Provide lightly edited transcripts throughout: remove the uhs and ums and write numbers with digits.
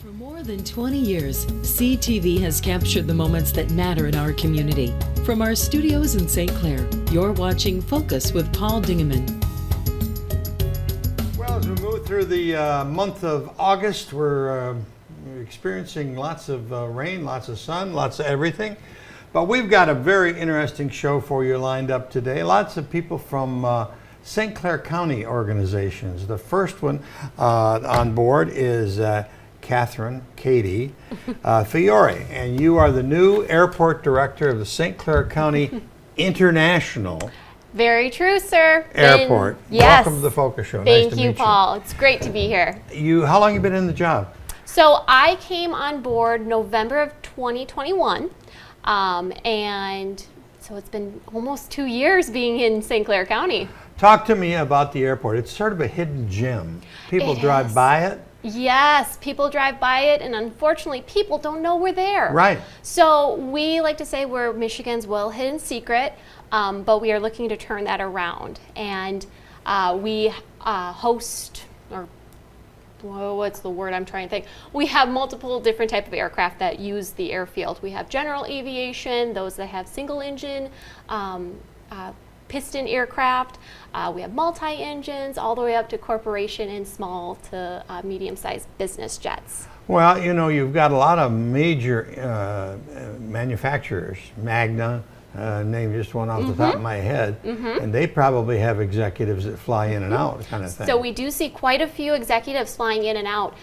For more than 20 years, CTV has captured the moments that matter in our community. From our studios in St. Clair, you're watching Focus with Paul Dingeman. Well, as we move through the month of August, we're experiencing lots of rain, lots of sun, lots of everything. But we've got a very interesting show for you lined up today. Lots of people from St. Clair County organizations. The first one on board is Katie Fiore, and you are the new airport director of the St. Clair County International. Very true, sir. Airport. Yes. Welcome to the Focus Show. Thank Nice to you, meet Paul. It's great to be here. How long have you been in the job? So I came on board November of 2021, and so it's been almost 2 years being in St. Clair County. Talk to me about the airport. It's sort of a hidden gem. People drive by it. Yes, people drive by it, and unfortunately, people don't know we're there. Right. So we like to say we're Michigan's well-hidden secret, but we are looking to turn that around. And we host, or what's the word I'm trying to think? We have multiple different type of aircraft that use the airfield. We have general aviation, those that have single engine, piston aircraft. We have multi-engines all the way up to corporation and small to medium-sized business jets. Well, you know, you've got a lot of major manufacturers, Magna, name just one off the top of my head, and they probably have executives that fly in and out kind of thing. So we do see quite a few executives flying in and out.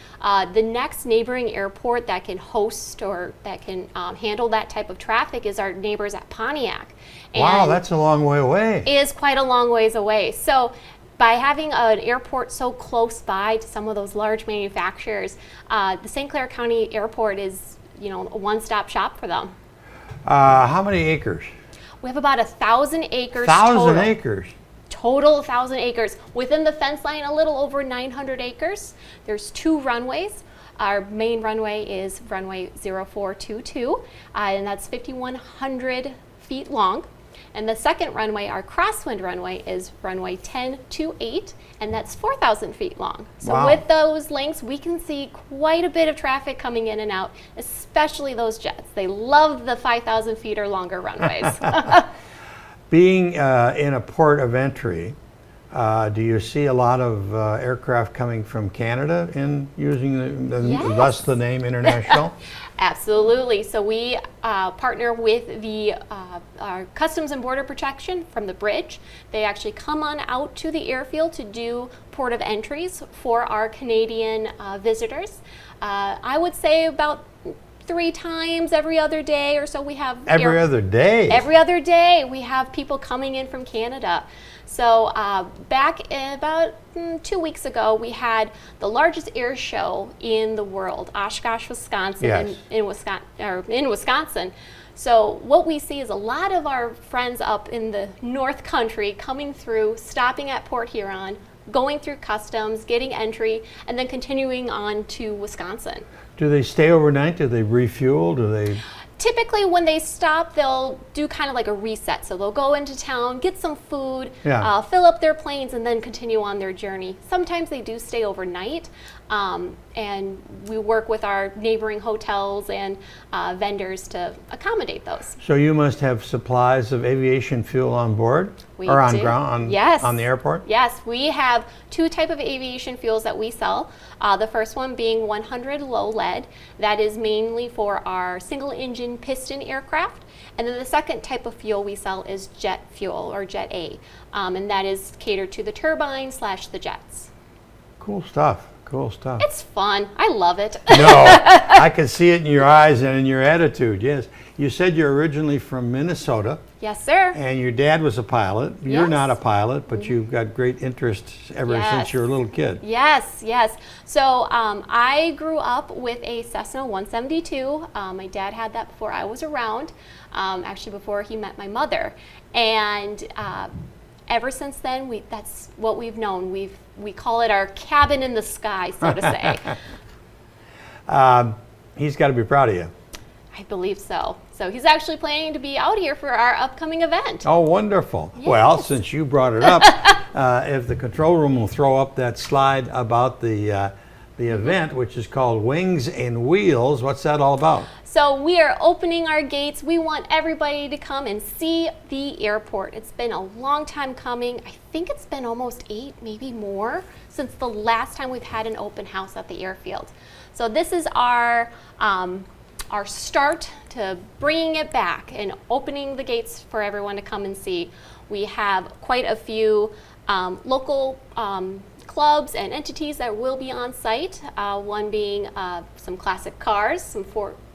The next neighboring airport that can host or that can handle that type of traffic is our neighbors at Pontiac. Wow, that's a long way away. Is quite a long ways away. So by having an airport so close by to some of those large manufacturers, the St. Clair County Airport is, you know, a one-stop shop for them. How many acres? We have about 1,000 acres 1,000 acres? Total 1,000 acres. Within the fence line, a little over 900 acres. There's 2 runways. Our main runway is runway 0422, and that's 5,100 feet long. And the second runway, our crosswind runway, is runway 1028, and that's 4,000 feet long. So wow. With those lengths, we can see quite a bit of traffic coming in and out, especially those jets. They love the 5,000 feet or longer runways. Being in a port of entry, do you see a lot of aircraft coming from Canada in using thus the name International? Absolutely. So we partner with our Customs and Border Protection from the bridge. They actually come on out to the airfield to do port of entries for our Canadian visitors. I would say about 3 times every other day or so we have... Every other day? Every other day we have people coming in from Canada. So back about 2 weeks ago, we had the largest air show in the world, Oshkosh, Wisconsin, yes. in Wisconsin. So what we see is a lot of our friends up in the North Country coming through, stopping at Port Huron, going through customs, getting entry, and then continuing on to Wisconsin. Do they stay overnight? Do they refuel? Do they... Typically, when they stop, they'll do kind of like a reset. So they'll go into town, get some food, fill up their planes, and then continue on their journey. Sometimes they do stay overnight, and we work with our neighboring hotels and vendors to accommodate those. So you must have supplies of aviation fuel on board? We or on do. ground? Yes. On the airport? Yes, we have 2 types of aviation fuels that we sell. The first one being 100 low lead. That is mainly for our single engine piston aircraft. And then the second type of fuel we sell is jet fuel, or Jet A. And that is catered to the turbine / the jets. Cool stuff. Cool stuff. It's fun. I love it. No, I can see it in your eyes and in your attitude, yes. You said you're originally from Minnesota. Yes, sir. And your dad was a pilot. You're Yes. not a pilot, but you've got great interest ever since you were a little kid. Yes, yes. So I grew up with a Cessna 172. My dad had that before I was around, actually before he met my mother. And ever since then, that's what we've known. We call it our cabin in the sky, so to say. He's got to be proud of you. I believe so. So he's actually planning to be out here for our upcoming event. Oh, wonderful. Yes. Well, since you brought it up, if the control room will throw up that slide about the the event, which is called Wings and Wheels. What's that all about? So we are opening our gates. We want everybody to come and see the airport. It's been a long time coming. I think it's been almost 8, maybe more, since the last time we've had an open house at the airfield. So this is our start to bringing it back and opening the gates for everyone to come and see. We have quite a few local clubs and entities that will be on site, one being some classic cars,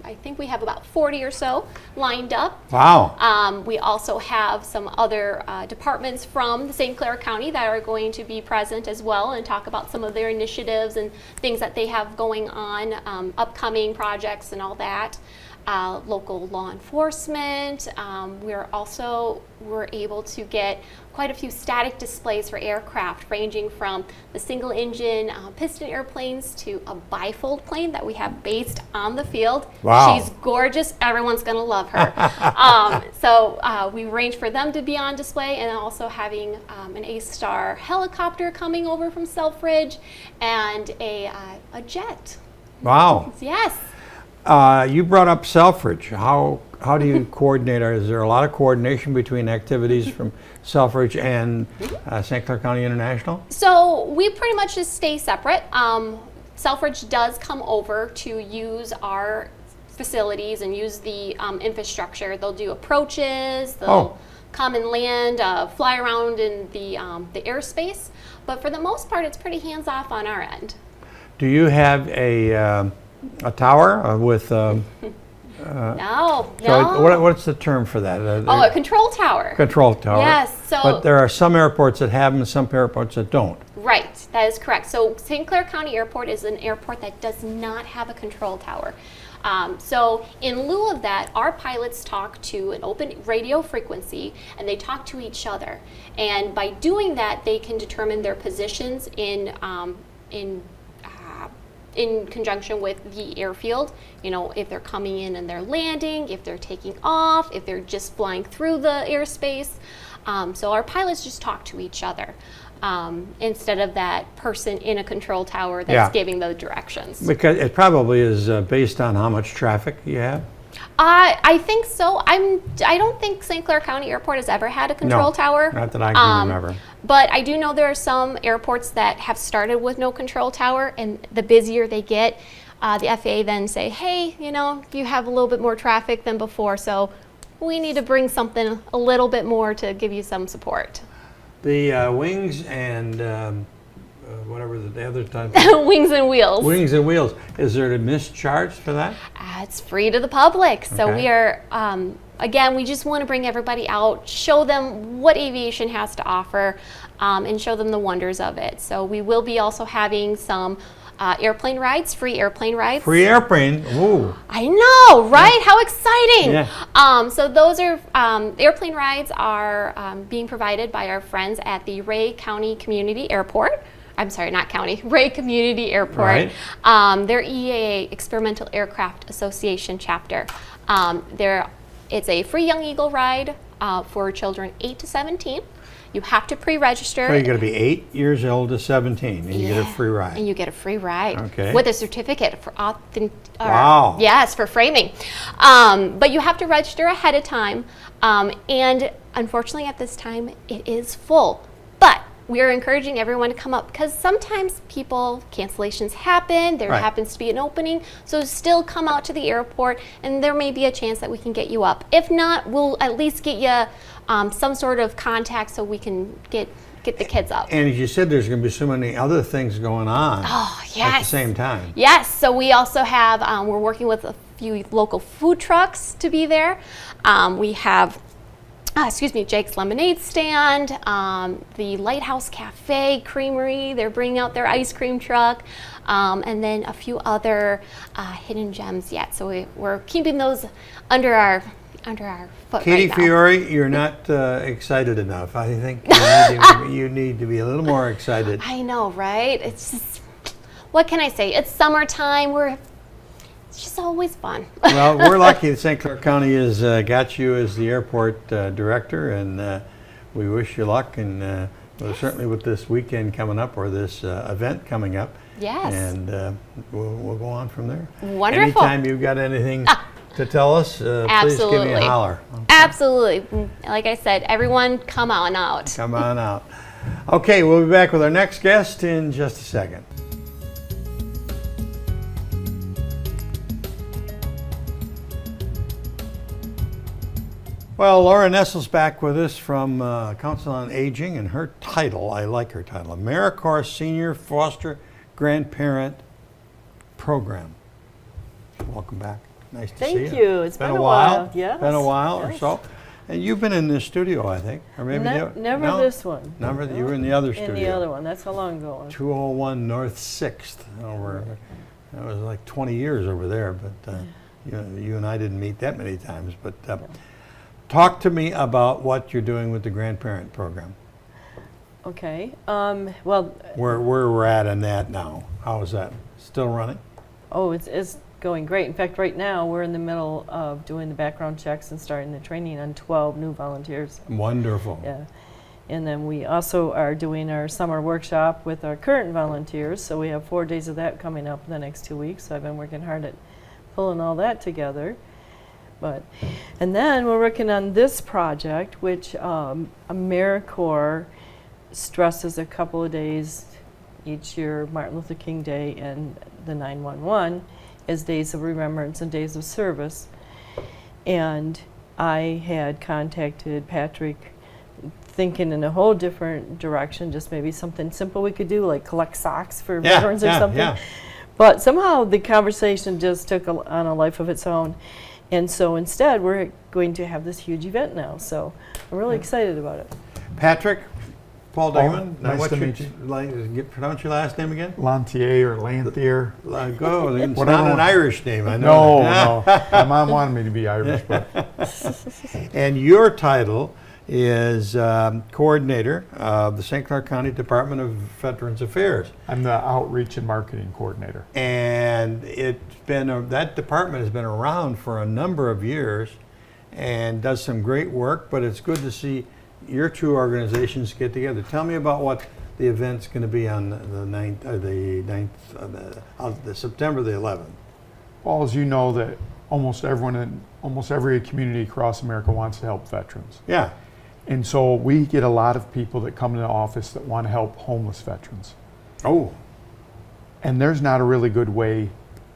I think we have about 40 or so lined up. Wow. We also have some other departments from the St. Clair County that are going to be present as well and talk about some of their initiatives and things that they have going on, upcoming projects and all that. Local law enforcement. We're able to get quite a few static displays for aircraft, ranging from the single engine piston airplanes to a bifold plane that we have based on the field. Wow. She's gorgeous. Everyone's going to love her. So we arranged for them to be on display, and also having an A-Star helicopter coming over from Selfridge and a jet. Wow. Yes. You brought up Selfridge. How do you coordinate? Is there a lot of coordination between activities from Selfridge and St. Clair County International? So we pretty much just stay separate. Selfridge does come over to use our facilities and use the infrastructure. They'll do approaches. They'll come and land, fly around in the airspace. But for the most part, it's pretty hands-off on our end. Do you have a tower with? No. So what's the term for that? A control tower. Control tower. Yes. But there are some airports that have them, and some airports that don't. Right. That is correct. So St. Clair County Airport is an airport that does not have a control tower. So in lieu of that, our pilots talk to an open radio frequency, and they talk to each other. And by doing that, they can determine their positions in conjunction with the airfield, if they're coming in and they're landing, if they're taking off, if they're just flying through the airspace. So our pilots just talk to each other instead of that person in a control tower that's giving the directions. Because it probably is based on how much traffic you have. I think so. I don't think St. Clair County Airport has ever had a control tower. Not that I can remember. But I do know there are some airports that have started with no control tower, and the busier they get, the FAA then say, hey, you have a little bit more traffic than before, so we need to bring something a little bit more to give you some support. The wings and whatever the other time. Wings and Wheels. Wings and Wheels. Is there an admission charge for that? It's free to the public. So we are, again, we just want to bring everybody out, show them what aviation has to offer, and show them the wonders of it. So we will be also having some airplane rides, free airplane rides. Free airplane? Ooh. I know, right? Yeah. How exciting. Yeah. So those are, airplane rides are being provided by our friends at the Ray County Community Airport. I'm sorry, not county, Ray Community Airport. Right. Their EAA, Experimental Aircraft Association chapter. It's a free Young Eagle ride for children 8 to 17. You have to pre-register. So you got to be 8 years old to 17, and you get a free ride. And you get a free ride. Okay. With a certificate for wow. Yes, for framing. But you have to register ahead of time, and unfortunately at this time it is full. But we are encouraging everyone to come up because sometimes cancellations happen. There happens to be an opening. So still come out to the airport, and there may be a chance that we can get you up. If not, we'll at least get you some sort of contact so we can get the kids up. And as you said, there's going to be so many other things going on at the same time. Yes. So we also have, we're working with a few local food trucks to be there. We have Jake's Lemonade Stand, the Lighthouse Cafe Creamery, they're bringing out their ice cream truck, and then a few other hidden gems yet. So we're keeping those under our foot Katie right now. Fiore, you're not excited enough. I think you need to be a little more excited. I know, right? It's just, what can I say? It's summertime. It's just always fun. Well, we're lucky that St. Clair County has got you as the airport director, and we wish you luck. And certainly with this weekend coming up, or this event coming up, Yes. And we'll go on from there. Wonderful. Anytime you've got anything to tell us, please give me a holler. Okay. Absolutely. Like I said, everyone come on out. Come on out. Okay, we'll be back with our next guest in just a second. Well, Laura Nestle's back with us from Council on Aging, and her title, I like her title, AmeriCorps Senior Foster Grandparent Program. Welcome back. Nice to see you. Thank you. It's been a while. Yes. Been a while or Yes. so. And you've been in this studio, I think, or maybe Never no? this one. Never. You were in the other studio. In the other one. That's how long ago it was. 201 North 6th over. That was like 20 years over there, but you and I didn't meet that many times. But talk to me about what you're doing with the grandparent program. Okay. Well. Where we're at in that now. How is that? Still running? Oh, it's going great. In fact, right now we're in the middle of doing the background checks and starting the training on 12 new volunteers. Wonderful. Yeah. And then we also are doing our summer workshop with our current volunteers. So we have 4 days of that coming up in the next 2 weeks. So I've been working hard at pulling all that together. And then we're working on this project, which AmeriCorps stresses a couple of days each year, Martin Luther King Day and the 9/11, as days of remembrance and days of service. And I had contacted Patrick thinking in a whole different direction, just maybe something simple we could do, like collect socks for veterans or something. Yeah. But somehow the conversation just took on a life of its own. And so instead, we're going to have this huge event now. So I'm really excited about it. Patrick, Paul Dingman. Nice to meet you. Pronounce your last name again? Lantier or Lanthier. Go. It's not an Irish name, I know. No. My mom wanted me to be Irish. But. And your title is coordinator of the St. Clair County Department of Veterans Affairs. I'm the outreach and marketing coordinator. And that department has been around for a number of years and does some great work, but it's good to see your two organizations get together. Tell me about what the event's going to be on the September the 11th. Well, as you know, that almost everyone in almost every community across America wants to help veterans. Yeah. And so we get a lot of people that come to the office that want to help homeless veterans. Oh. And there's not a really good way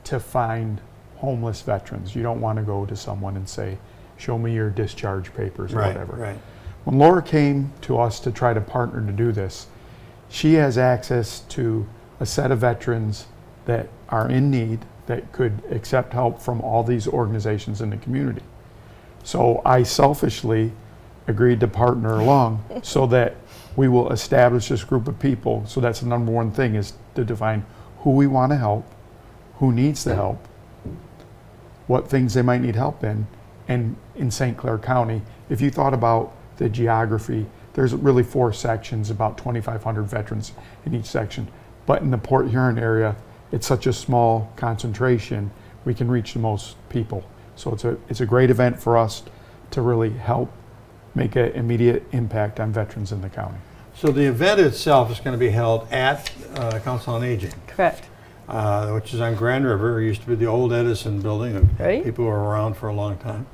to find homeless veterans. You don't want to go to someone and say, show me your discharge papers or whatever. Right. When Laura came to us to try to partner to do this, she has access to a set of veterans that are in need that could accept help from all these organizations in the community. So I selfishly agreed to partner along so that we will establish this group of people. So that's the number one thing, is to define who we want to help, who needs the help, what things they might need help in. And in St. Clair County, if you thought about the geography, there's really 4 sections, about 2,500 veterans in each section. But in the Port Huron area, it's such a small concentration, we can reach the most people. So it's a great event for us to really help make an immediate impact on veterans in the county. So the event itself is going to be held at Council on Aging. Correct. Which is on Grand River. It used to be the old Edison building, and people who were around for a long time.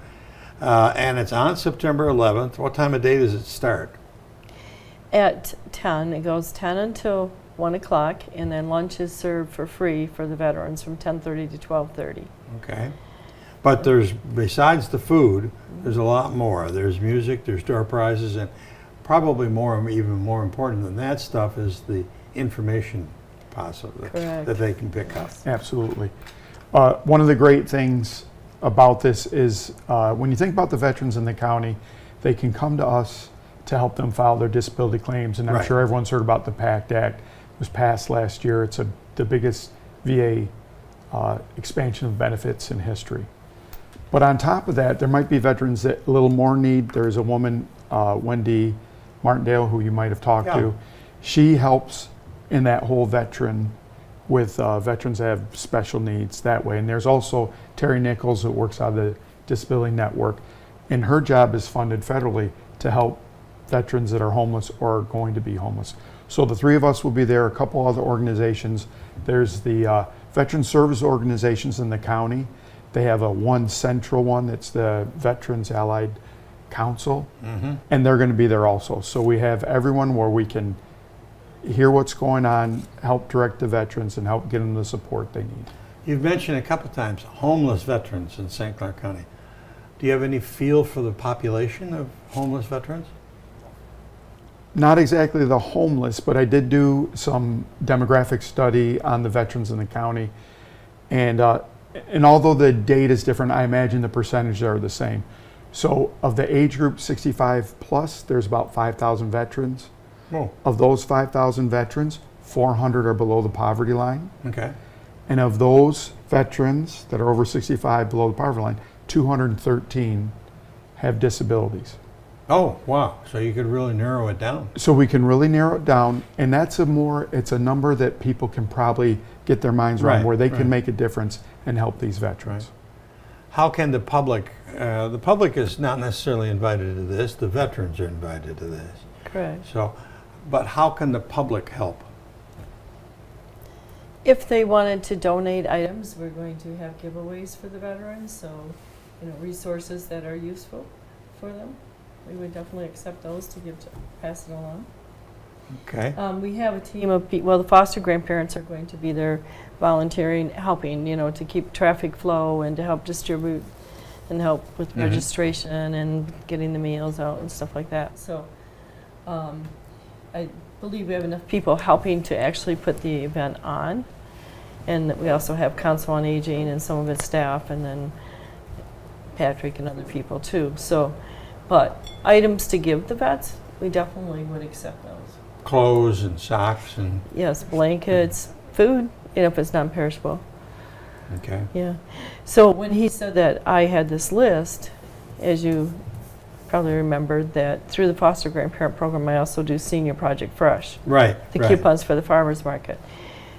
And it's on September 11th. What time of day does it start? At 10. It goes 10 until 1 o'clock, and then lunch is served for free for the veterans from 10:30 to 12:30. Okay. But besides the food, there's a lot more. There's music, there's door prizes, and probably even more important than that stuff is the information that they can pick up. Absolutely. One of the great things about this is when you think about the veterans in the county, they can come to us to help them file their disability claims. And I'm sure everyone's heard about the PACT Act. It was passed last year. It's the biggest VA expansion of benefits in history. But on top of that, there might be veterans that a little more need. There's a woman, Wendy Martindale, who you might have talked to. She helps in that whole veteran with veterans that have special needs that way. And there's also Terry Nichols, who works out of the Disability Network, and her job is funded federally to help veterans that are homeless or are going to be homeless. So the three of us will be there, a couple other organizations. There's the veteran service organizations in the county. They have one central one, it's the Veterans Allied Council, and they're going to be there also. So we have everyone where we can hear what's going on, help direct the veterans, and help get them the support they need. You've mentioned a couple times homeless veterans in St. Clair County. Do you have any feel for the population of homeless veterans? Not exactly the homeless, but I did do some demographic study on the veterans in the county. And although the data is different, I imagine the percentages are the same. So of the age group 65 plus, there's about 5,000 veterans. Oh. Of those 5,000 veterans, 400 are below the poverty line. Okay. And of those veterans that are over 65 below the poverty line, 213 have disabilities. Oh, wow. So you could really narrow it down. So we can really narrow it down, and that's it's a number that people can probably get their minds around, Right, where they right. can make a difference and help these veterans. Right. How can the public is not necessarily invited to this, the veterans are invited to this. Correct. So, but how can the public help? If they wanted to donate items, we're going to have giveaways for the veterans, so, resources that are useful for them. We would definitely accept those to pass it along. Okay. We have a team of the foster grandparents are going to be there volunteering, helping, to keep traffic flow and to help distribute and help with registration and getting the meals out and stuff like that. So I believe we have enough people helping to actually put the event on. And we also have Council on Aging and some of its staff, and then Patrick and other people too. So, but items to give the vets, we definitely would accept those. Clothes and socks and, Yes, blankets, food, if it's non-perishable. okay. Yeah. So when he said that, I had this list, as you probably remember, that through the foster grandparent program, I also do Senior Project Fresh, Right. the right. coupons for the farmers market.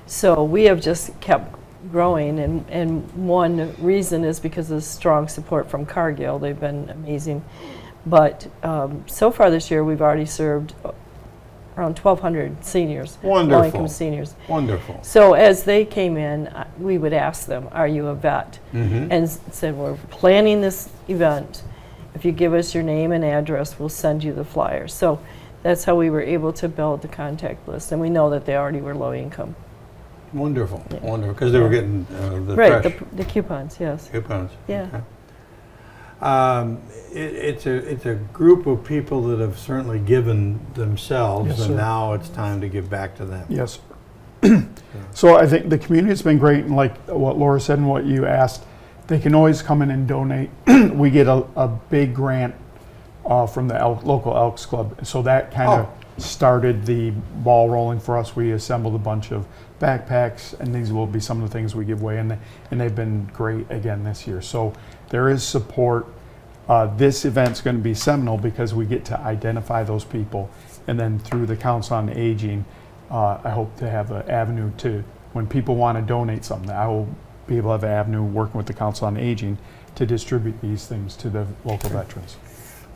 So we have just kept growing, and one reason is because of strong support from Cargill. They've been amazing. But so far this year, we've already served around 1,200 seniors, Wonderful. low-income seniors. Wonderful. So as they came in, we would ask them, are you a vet? Mm-hmm. And said, we're planning this event. If you give us your name and address, we'll send you the flyer. So that's how we were able to build the contact list. And we know that they already were low income. Wonderful. Yeah. Wonderful. Because they were getting the Right, fresh the coupons, yes. coupons. Yeah. Okay. It's a group of people that have certainly given themselves, Yes, and sir. now it's time to give back to them. Yes. So I think the community has been great, and like what Laura said and what you asked, they can always come in and donate. We get a big grant from the local Elks Club, so that kind of started the ball rolling for us. We assembled a bunch of backpacks, and these will be some of the things we give away, and they've been great again this year. So there is support. This event's going to be seminal because we get to identify those people, and then through the Council on Aging, I hope to have an avenue to, when people want to donate something, I will be able to have an avenue working with the Council on Aging to distribute these things to the local veterans.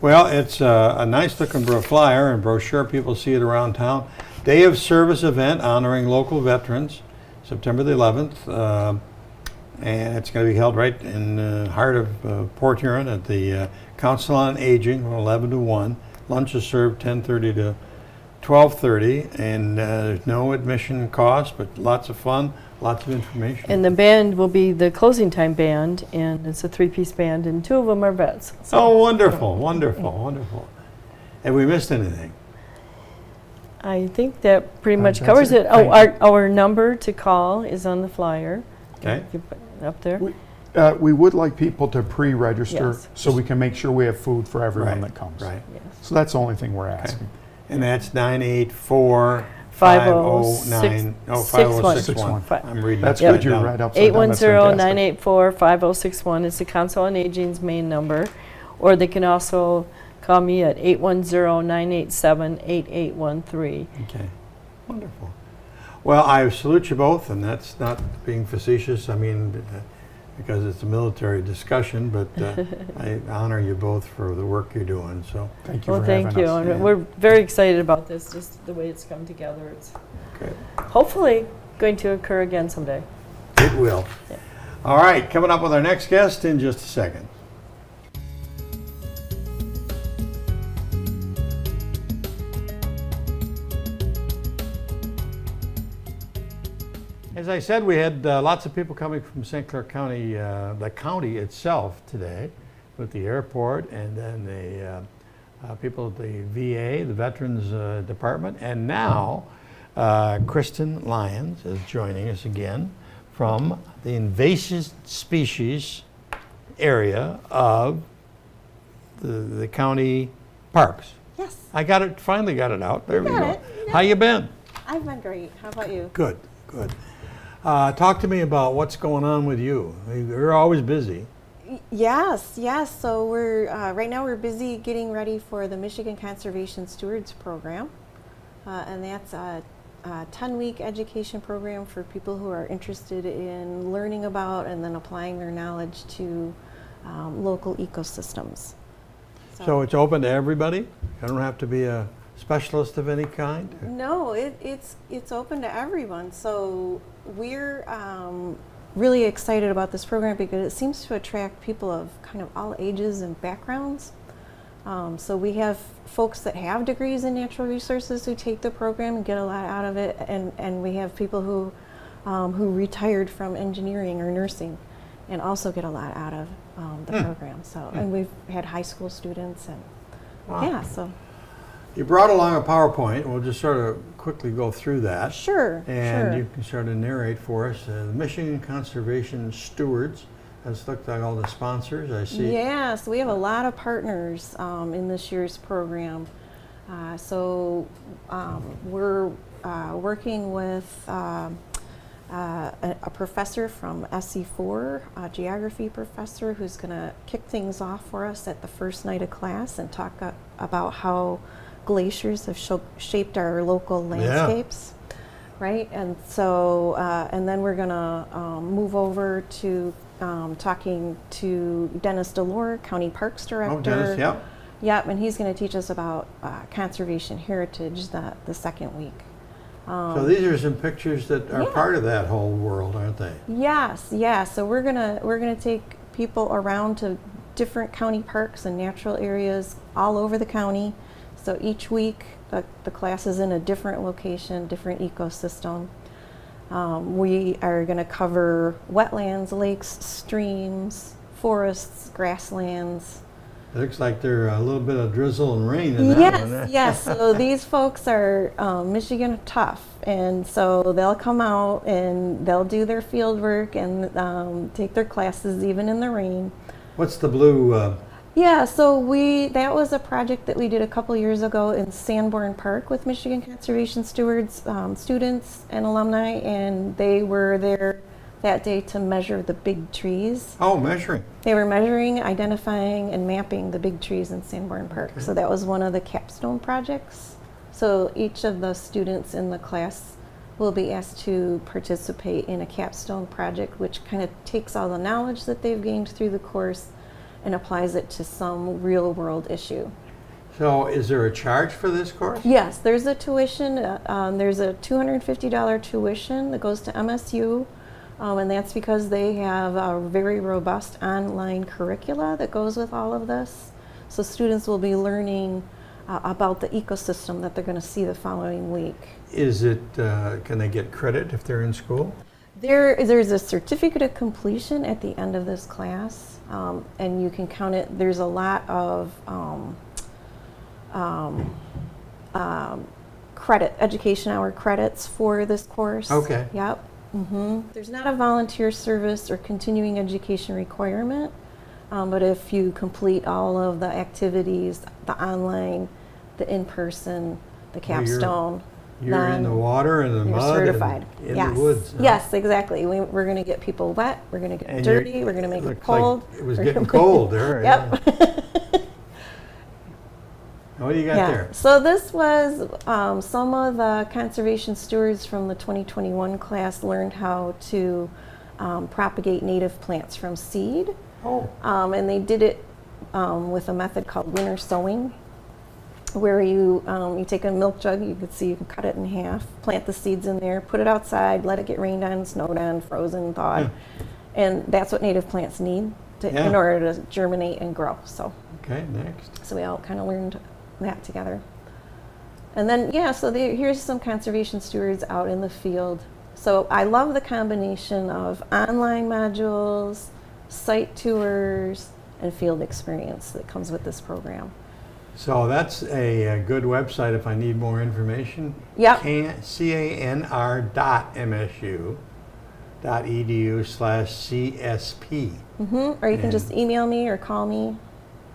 Well, it's a nice looking flyer and brochure. People see it around town. Day of Service event honoring local veterans, September the 11th. And it's going to be held right in the heart of Port Huron at the Council on Aging from 11 to 1. Lunch is served 10:30 to 12:30, and there's no admission cost, but lots of fun, lots of information. And the band will be the closing time band, and it's a 3-piece band, and 2 of them are vets. So Oh, wonderful, wonderful, wonderful. Have we missed anything? I think that pretty much That's covers it. it. Oh, Thank our number to call is on the flyer. Okay. You put it up there. We would like people to pre-register Yes. so we can make sure we have food for everyone Right, that comes. Right. Yes. So that's the only thing we're asking. And that's 984 5061. 5061. Fi- I'm reading That's that good, you're down. right upside down. That's fantastic. 810-984-5061 is the Council on Aging's main number. Or they can also call me at 810-987-8813. Okay, wonderful. Well, I salute you both, and that's not being facetious. I mean, because it's a military discussion, but I honor you both for the work you're doing. So Thank you Well, for thank having you. us. And we're very excited about this, just the way it's come together. It's good. hopefully going to occur again someday. It will. Yeah. All right, coming up with our next guest in just a second. As I said, we had lots of people coming from St. Clair County, the county itself today, with the airport, and then the people at the VA, the Veterans Department, and now Kristen Lyons is joining us again from the invasive species area of the county parks. Yes, I got it, finally got it out. There we got go. it. You How you been? I've been great. How about you? Good, good. Talk to me about what's going on with you. You're always busy. Yes, yes. So we're right now we're busy getting ready for the Michigan Conservation Stewards program, and that's a 10-week education program for people who are interested in learning about and then applying their knowledge to local ecosystems. So it's open to everybody? You don't have to be a specialist of any kind? No, it's open to everyone. So we're really excited about this program because it seems to attract people of kind of all ages and backgrounds. So we have folks that have degrees in natural resources who take the program and get a lot out of it, and we have people who retired from engineering or nursing and also get a lot out of the program. So and we've had high school students and yeah. So You brought along a PowerPoint. We'll just sort of quickly go through that. sure, And sure. you can sort of narrate for us. The Michigan Conservation Stewards. Let's look at all the sponsors. I see. Yes, we have a lot of partners in this year's program. So we're working with a professor from SE4, a geography professor, who's going to kick things off for us at the first night of class and talk about how glaciers have shaped our local landscapes. Right, and so and then we're going to move over to talking to Dennis Delore, County Parks Director. Oh, Dennis, yep. Yep, and he's going to teach us about conservation heritage the second week. So these are some pictures that are Yeah. part of that whole world, aren't they? Yes, yes. So we're gonna take people around to different county parks and natural areas all over the county. So each week the class is in a different location, different ecosystem. We are going to cover wetlands, lakes, streams, forests, grasslands. It looks like there's a little bit of drizzle and rain in that one. Yes, yes. So these folks are Michigan tough, and so they'll come out and they'll do their field work and take their classes even in the rain. What's the blue? Yeah, so that was a project that we did a couple years ago in Sanborn Park with Michigan Conservation Stewards students and alumni, and they were there that day to measure the big trees. Oh, measuring. They were measuring, identifying, and mapping the big trees in Sanborn Park. Okay. So that was one of the capstone projects. So each of the students in the class will be asked to participate in a capstone project, which kind of takes all the knowledge that they've gained through the course and applies it to some real world issue. So is there a charge for this course? Yes, there's a tuition. There's a $250 tuition that goes to MSU. And that's because they have a very robust online curricula that goes with all of this. So students will be learning about the ecosystem that they're going to see the following week. Is it, can they get credit if they're in school? There's a certificate of completion at the end of this class, and you can count it. There's a lot of education hour credits for this course. Okay. Yep. There's not a volunteer service or continuing education requirement, but if you complete all of the activities, the online, the in-person, the capstone, You're in the water and the you're mud certified. and in Yes. the woods. huh? Yes, exactly. We're going to get people wet. We're going to get And dirty. We're going to make it looks like cold. it was We're getting gonna- cold there. Yeah. Yep. What do you got Yeah. there? So this was some of the conservation stewards from the 2021 class learned how to propagate native plants from seed. Oh, And they did it with a method called winter sowing, where you take a milk jug, you can cut it in half, plant the seeds in there, put it outside, let it get rained on, snowed on, frozen, thawed. And that's what native plants need in order to germinate and grow. So okay, next. we all kind of learned that together. And then, here's some conservation stewards out in the field. So I love the combination of online modules, site tours, and field experience that comes with this program. So that's a good website if I need more information. Yep. canr.msu.edu/CSP. Or you can just email me or call me.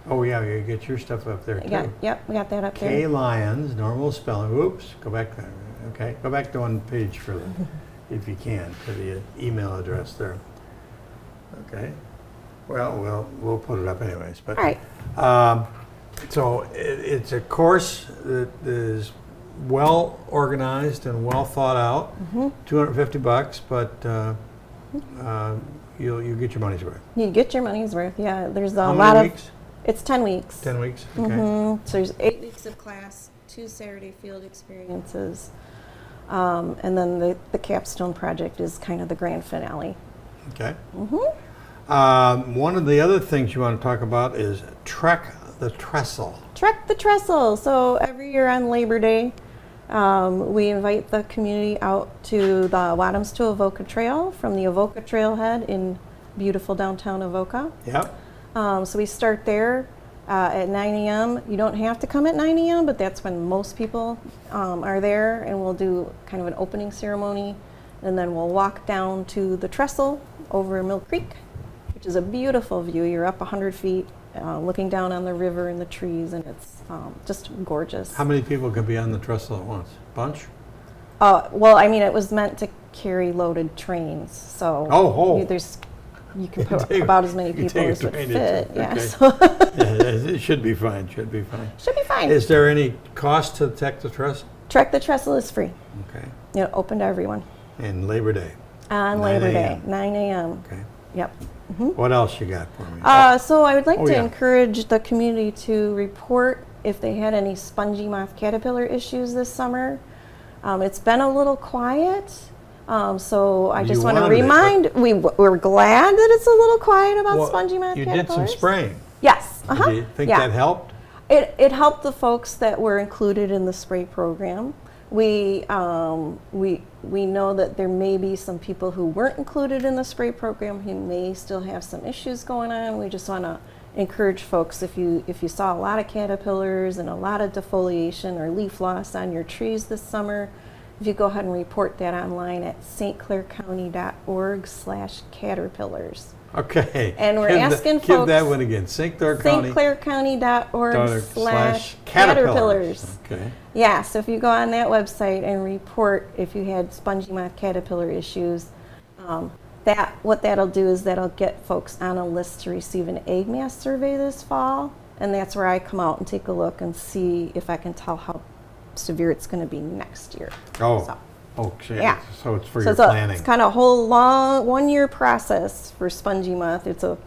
Oh yeah, you get your stuff up there too. Yep, we got that up K there. Lyons, normal spelling. Oops, go back there. Okay, go back to one page further, if you can, to the email address there. Okay. Well, we'll put it up anyways. But All right. so it's a course that is well organized and well thought out. $250, but you'll get your money's worth. You get your money's worth. Yeah, there's a How lot many of. weeks? It's 10 weeks. 10 weeks. Okay. So there's 8 weeks of class, 2 Saturday field experiences, and then the capstone project is kind of the grand finale. Okay. One of the other things you want to talk about is Trek the Trestle. Trek the Trestle. So every year on Labor Day, we invite the community out to the Wadhams to Avoca Trail from the Avoca Trailhead in beautiful downtown Avoca. Yep. So we start there at 9 a.m. You don't have to come at 9 a.m., but that's when most people are there, and we'll do kind of an opening ceremony, and then we'll walk down to the Trestle over Mill Creek, which is a beautiful view. You're up 100 feet, looking down on the river and the trees, and it's just gorgeous. How many people can be on the trestle at once? Bunch? Well, I mean, it was meant to carry loaded trains, so you can put about as many people as would fit. Yeah, okay. so It should be fine. Should be fine. should be fine. Is there any cost to Trek the Trestle? Trek the Trestle is free. Okay. Open to everyone. And Labor Day. On 9 Labor Day, a.m.. 9 a.m. Okay. Yep. What else you got for me? So I would like to yeah. encourage the community to report if they had any spongy moth caterpillar issues this summer. It's been a little quiet, so I just want to remind, we're glad that it's a little quiet about spongy moth you caterpillars. did some spraying. Yes. Do you think that helped? It helped the folks that were included in the spray program. We know that there may be some people who weren't included in the spray program who may still have some issues going on. We just want to encourage folks, if you saw a lot of caterpillars and a lot of defoliation or leaf loss on your trees this summer, if you go ahead and report that online at stclaircounty.org/caterpillars. Okay. And we're asking folks. Give that one again. stclaircounty.org/caterpillars. Okay. Yeah, so if you go on that website and report if you had spongy moth caterpillar issues, what that'll do is that'll get folks on a list to receive an egg mass survey this fall, and that's where I come out and take a look and see if I can tell how severe it's going to be next year. Okay. Yeah. So it's for your planning. It's kind of a whole long 1-year process for spongy moth. It's a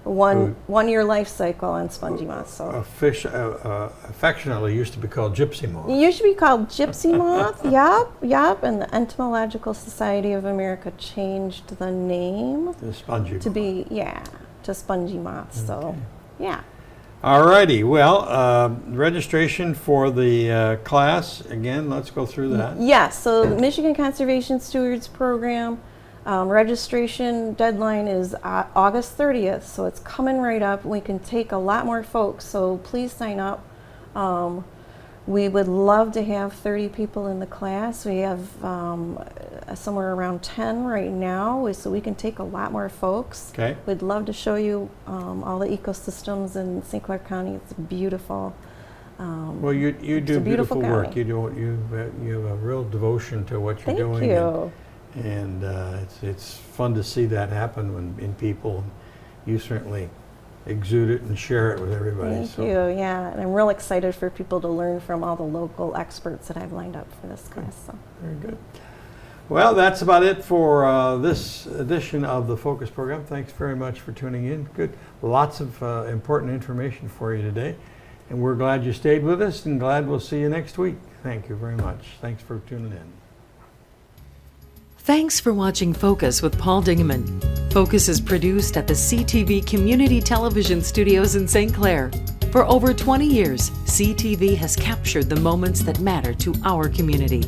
one-year life cycle on spongy moth. So a fish affectionately used to be called gypsy moth. it used to be called gypsy moth. Yep. And the Entomological Society of America changed the name The spongy to moth. be to spongy moth. So yeah. All righty. Well, registration for the class, again, let's go through that. Yes, so the Michigan Conservation Stewards Program registration deadline is August 30th, so it's coming right up. We can take a lot more folks, so please sign up. We would love to have 30 people in the class. We have somewhere around 10 right now, so we can take a lot more folks. Okay. We'd love to show you all the ecosystems in Sinclair County. It's beautiful. Well, you do beautiful work. county. You have a real devotion to what you're doing. Thank you. And it's fun to see that happen in people. You certainly exude it and share it with everybody. Thank you, yeah. And I'm real excited for people to learn from all the local experts that I've lined up for this class. So. Very good. Well, that's about it for this edition of the Focus program. Thanks very much for tuning in. Good, lots of important information for you today. And we're glad you stayed with us and glad we'll see you next week. Thank you very much. Thanks for tuning in. Thanks for watching Focus with Paul Dingeman. Focus is produced at the CTV Community Television Studios in St. Clair. For over 20 years, CTV has captured the moments that matter to our community.